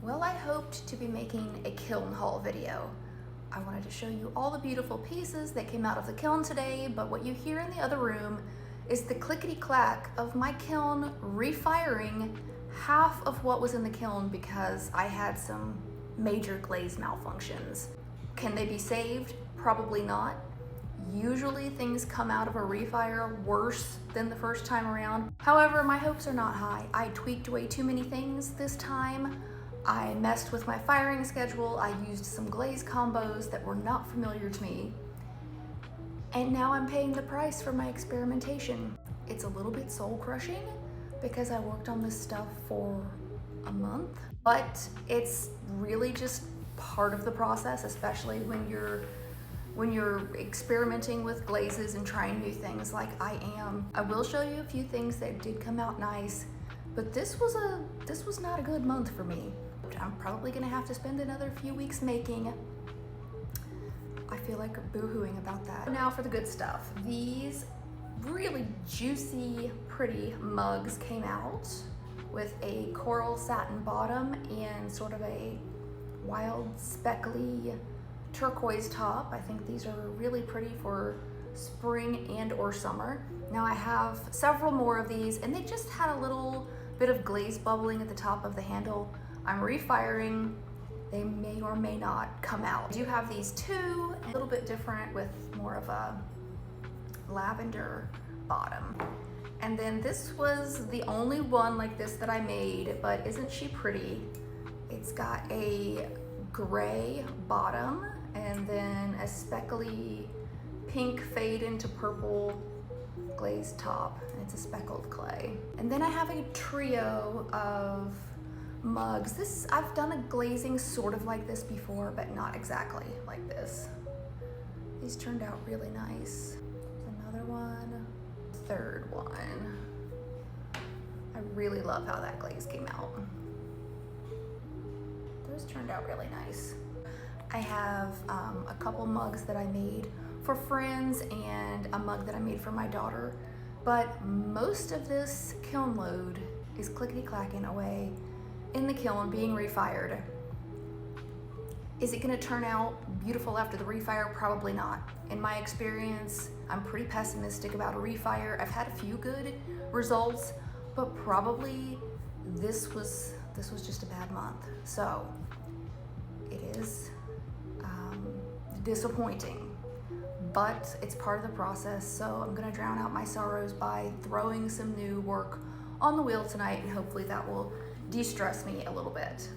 Well, I hoped to be making a kiln haul video. I wanted to show you all the beautiful pieces that came out of the kiln today, but what you hear in the other room is the clickety-clack of my kiln refiring half of what was in the kiln because I had some major glaze malfunctions. Can they be saved? Probably not. Usually things come out of a refire worse than the first time around. However, my hopes are not high. I tweaked way too many things this time. I messed with my firing schedule. I used some glaze combos that were not familiar to me. And now I'm paying the price for my experimentation. It's a little bit soul crushing because I worked on this stuff for a month, but it's really just part of the process, especially when you're experimenting with glazes and trying new things like I am. I will show you a few things that did come out nice, but this was not a good month for me. I'm probably gonna have to spend another few weeks making. I feel like boo-hooing about that. Now for the good stuff. These really juicy, pretty mugs came out with a coral satin bottom and sort of a wild speckly turquoise top. I think these are really pretty for spring and or summer. Now I have several more of these and they just had a little bit of glaze bubbling at the top of the handle. I'm refiring. They may or may not come out. I do have these two, a little bit different with more of a lavender bottom. And then this was the only one like this that I made, but isn't she pretty? It's got a gray bottom and then a speckly pink fade into purple glazed top, and it's a speckled clay. And then I have a trio of mugs. I've done a glazing sort of like this before, but not exactly like this. These turned out really nice. There's another one, third one. I really love how that glaze came out. Those turned out really nice. I have a couple mugs that I made for friends and a mug that I made for my daughter, but most of this kiln load is clickety-clacking away in the kiln being refired. Is it gonna turn out beautiful after the refire? Probably not. In my experience, I'm pretty pessimistic about a refire. I've had a few good results, but probably this was just a bad month. So it is disappointing, but it's part of the process. So I'm gonna drown out my sorrows by throwing some new work on the wheel tonight, and hopefully that will de-stress me a little bit.